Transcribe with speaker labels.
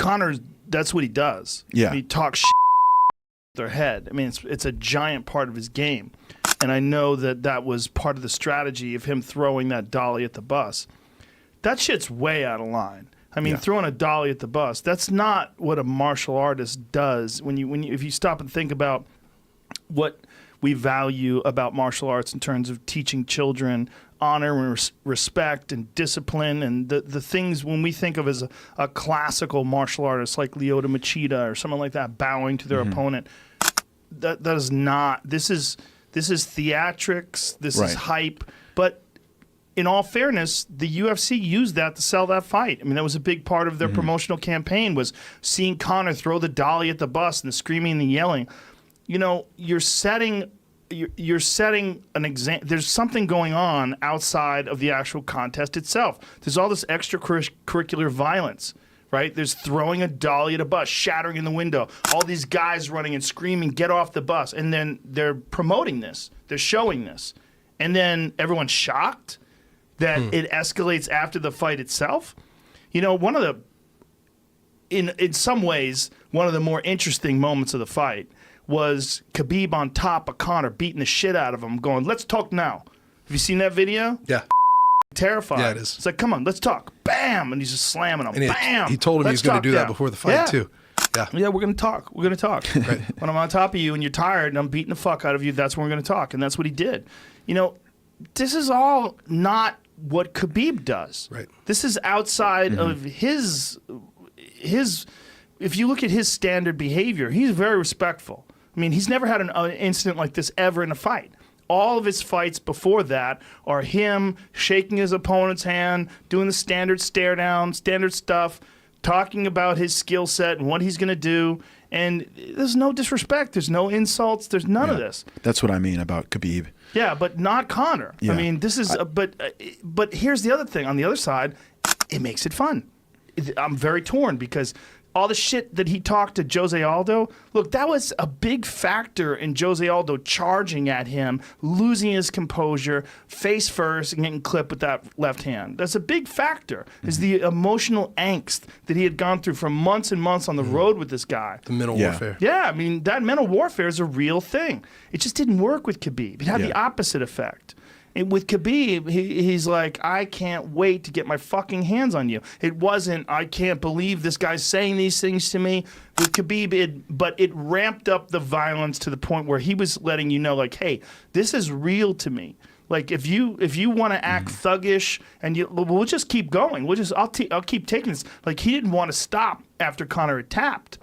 Speaker 1: Conor, that's what he does.
Speaker 2: Yeah.
Speaker 1: He talks shit with their head. I mean, it's a giant part of his game. And I know that was part of the strategy of him throwing that dolly at the bus. That shit's way out of line. I mean, throwing a dolly at the bus, that's not what a martial artist does. If you stop and think about what we value about martial arts in terms of teaching children honor and respect and discipline and the things when we think of as a classical martial artist like Lyoto Machida or someone like that bowing to their opponent, that is not. This is theatrics. This is hype. But in all fairness, the UFC used that to sell that fight. I mean, that was a big part of their promotional campaign was seeing Conor throw the dolly at the bus and the screaming and the yelling. You know, you're setting an example. There's something going on outside of the actual contest itself. There's all this extracurricular violence, right? There's throwing a dolly at a bus, shattering in the window, all these guys running and screaming, get off the bus. And then they're promoting this. They're showing this. And then everyone's shocked that it escalates after the fight itself. You know, in some ways, one of the more interesting moments of the fight was Khabib on top of Conor, beating the shit out of him, going, let's talk now. Have you seen that video?
Speaker 3: Yeah.
Speaker 1: Terrified.
Speaker 3: Yeah, it is.
Speaker 1: It's like, come on, let's talk. Bam! And he's just slamming him.
Speaker 3: And
Speaker 1: Bam!
Speaker 3: he told him he was going to do that before the fight, too. Yeah.
Speaker 1: Yeah, we're going to talk. We're going to talk.
Speaker 3: Right.
Speaker 1: When I'm on top of you and you're tired and I'm beating the fuck out of you, that's when we're going to talk. And that's what he did. You know, this is all not what Khabib does.
Speaker 3: Right.
Speaker 1: This is outside of his. If you look at his standard behavior, he's very respectful. I mean, he's never had an incident like this ever in a fight. All of his fights before that are him shaking his opponent's hand, doing the standard stare down, standard stuff, talking about his skill set and what he's going to do. And there's no disrespect. There's no insults. There's none of this.
Speaker 2: That's what I mean about Khabib.
Speaker 1: Yeah, but not Conor.
Speaker 2: Yeah.
Speaker 1: I mean, this is. But here's the other thing. On the other side, it makes it fun. I'm very torn because all the shit that he talked to Jose Aldo, look, that was a big factor in Jose Aldo charging at him, losing his composure, face first, and getting clipped with that left hand. That's a big factor, is the emotional angst that he had gone through for months and months on the road with this guy.
Speaker 3: The mental warfare.
Speaker 1: Yeah, I mean, that mental warfare is a real thing. It just didn't work with Khabib. It had the opposite effect. And with Khabib, he's like, I can't wait to get my fucking hands on you. It wasn't, I can't believe this guy's saying these things to me. With Khabib, but it ramped up the violence to the point where he was letting you know, like, hey, this is real to me. Like, if you want to act thuggish, and we'll just keep going. I'll keep taking this. Like, he didn't want to stop after Conor had tapped.